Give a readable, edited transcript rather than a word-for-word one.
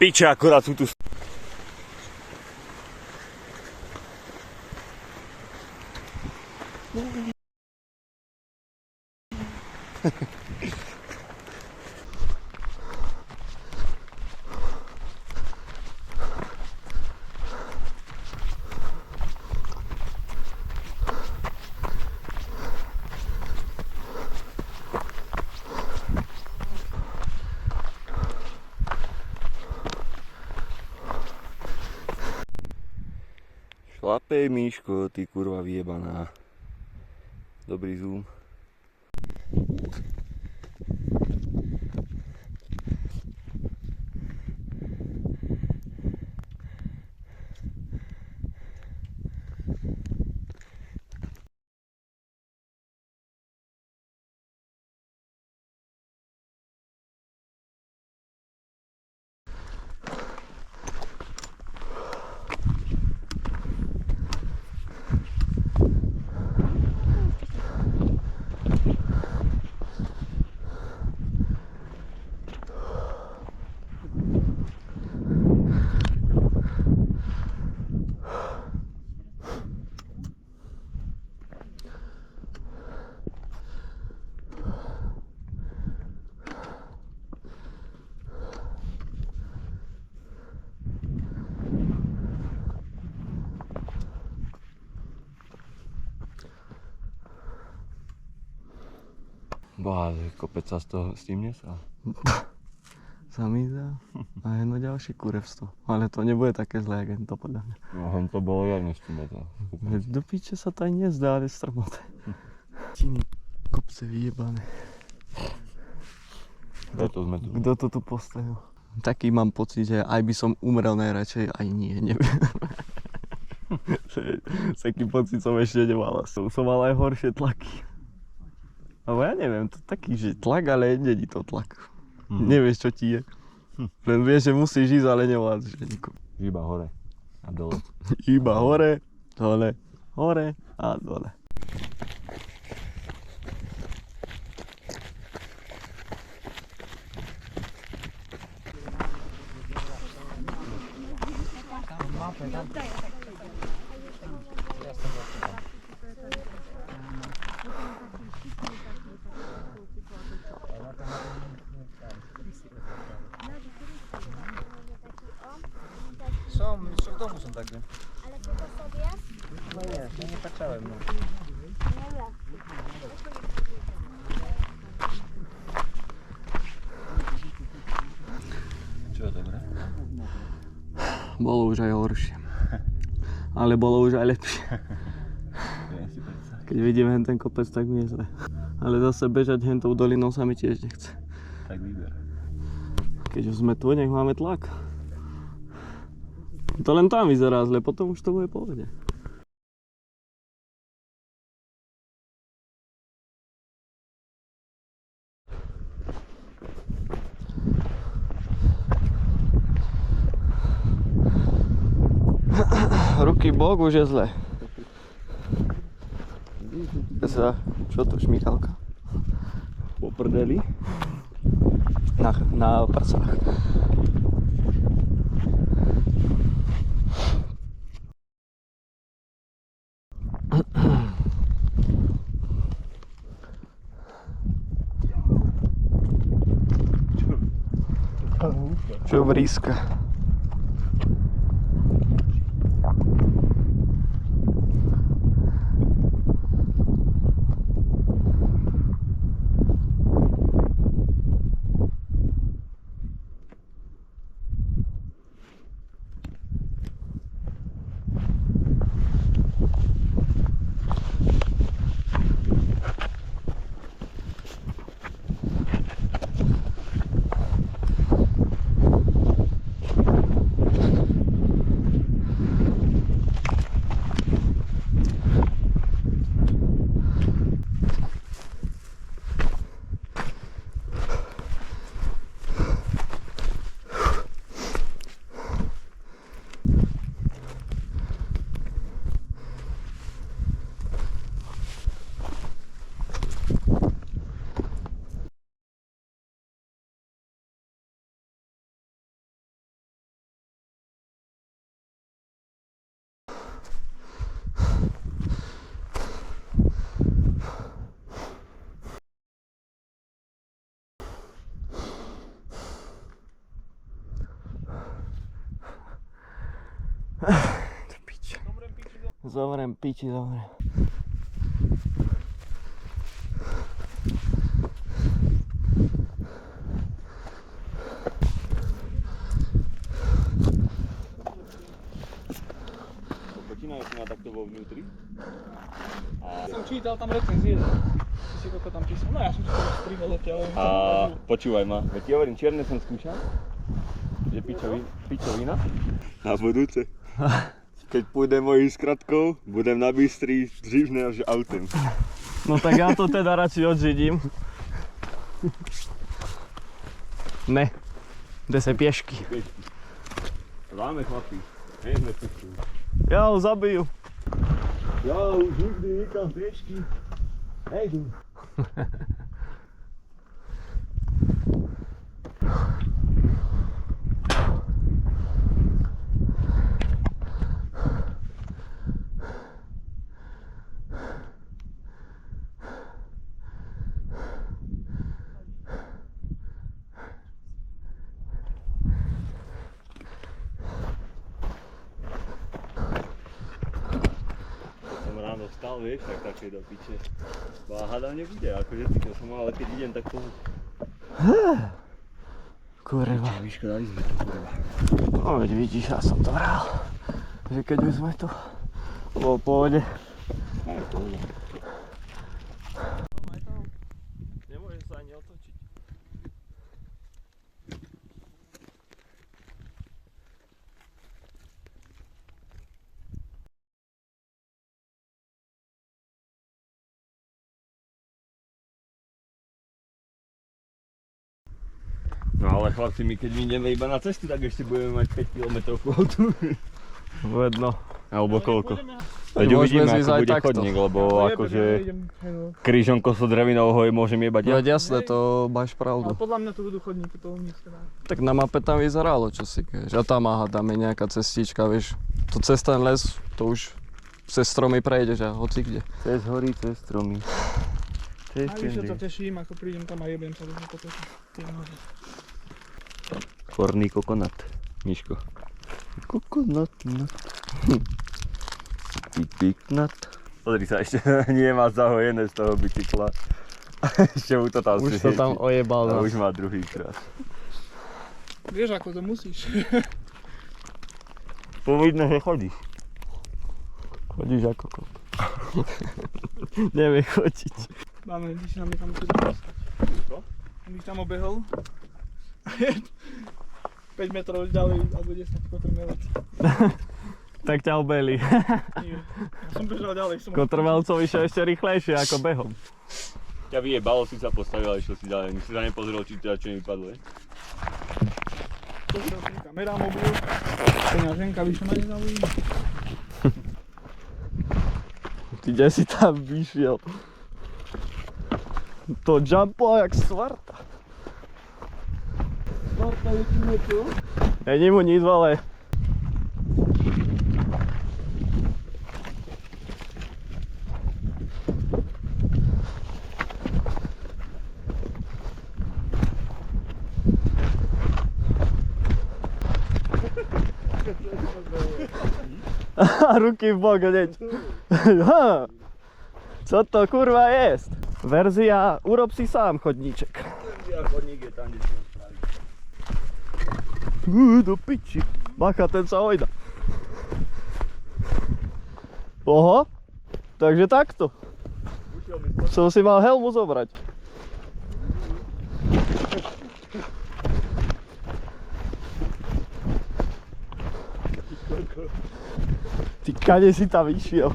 piče, akorát sú tu. Šlapej, Míško, ty kurva vyjebaná. Dobrý zoom. Boha, kopec sa s tým nesal. Sa mi zdá. A jedno ďalšie kurevstvo. Ale to nebude také zlé, jak to podľa mňa. No, to bolo javne strmota. Do piče sa to aj nezdá, ale strmoté. Tiny kopce vyjebané. Preto sme tu. Kto to tu postavil? Taký mám pocit, že aj by som umrel najradšej, aj nie, neviem. Taký pocit som ešte nemal. Som mal aj horšie tlaky. Ale ja neviem, to taký, že tlak, ale není to tlak. Nevieš, čo ti je. Len vieš, že musíš ísť, ale nevládzeš nikomu. Iba hore a dole. Iba hore, dole, hore a dole. Jeszcze w domu są takie. Ale ty to sobie? No jest, ja nie patrzałem. No. Čo, dobre? Bolo už aj horšie. Ale bolo už aj lepšie. Keď vidím ten kopec, tak mi je zle. Ale zase bežať hentou dolinou sa mi tiež nechce. Tak vyber. Keď už sme tu, nech máme tlak. To len tam vyzerá zle, potom už to bude pohode. Ruky bok, už je zle. Čo to šmíkalka? Po prdeli? Na prsách. Čo vríska? Zomrem piči, zomrem. Počínajú si ma takto vo vnútri. Som čítal tam recenzie, si koľko tam písal. No ja som to strihol zatiaľ. A počúvaj ma, veď ti hovorím, čierne som skúšal, že pičovina. Na budúce, keď pôjdem mojím skratkou, budem na Bystri dřív než autem. No tak ja to teda radšej odžidím. Ne, jde se pěšky. Dáme chlapi, nejsme pěšky. Ja ho zabiju. Ja už nikdy nikam pěšky nejdu. Ráno vstal, vieš, tak také do piče. Hádam nebude, akože cítil som ho, ale keď idem, tak toho... Kurva. Vyškodali sme to, kurva. No veď vidíš, ja som to hral. Že keď už sme to bol v pohode. Aj, pohode. Nemôžeš sa ani otočiť. No ale chlapci, my keď ideme iba na cestu, tak ešte budeme mať 5 km tu. Vedno. Alebo koľko? Veď Veď môžeme uvidíme, zísť ako aj bude takto. chodník, lebo akože krížom kosodrevinou ho môžem jebať ja. Veď jasné, to máš pravdu. Ale podľa mňa to budú chodníky, to nízke dá. Tak na mape tam vyzeralo, čo si vieš. A tam aha, tam je nejaká cestička, vieš. To cez ten les, to už cez stromy prejdeš a hoci kde. Cez hory, cez stromy. Najvyššie sa teším, ako prídem tam a jebem sa do toho potoku. Korný kokonat, Miško. Kokonat, nat. Pik, nat. Pozri sa, ešte nie má zahojené z toho bicykla. Ešte mu to tam Už svieti. to tam ojebal. A No. už má druhý krát. Vieš, ako to musíš. Povidno, že chodíš. Chodíš ako kop. Nevie chodiť. Máme, když nám je tam tu dostať. Čo? Když tam obehol. 5 metrov ďalej, alebo 10 kotrmelec. Tak ťa obeli. Nie. Ja som bežal ďalej. Kotrmelcov išiel ešte rýchlejšie ako behom. Ťa vyjebalo, si sa postavil a išiel si ďalej. Si sa nepozrel, či teda čo mi vypadlo, je? Pozrel som kamera, mobil. Peňaženka, vyšlo ma nezaujíma. Ty kde si tam vyšiel? To jumpo jak svarta. Svarta je tu niečo? Není mu nic, ale... Ruky v bok hneď. Co to kurva jest? Verzia urob si sám chodníček. Verzia chodník je tam, kde si ho spraví. Do piči. Bacha, ten sa ojda. Oho, takže takto. Som si mal helmu zobrať. Ty kade si tam išiel?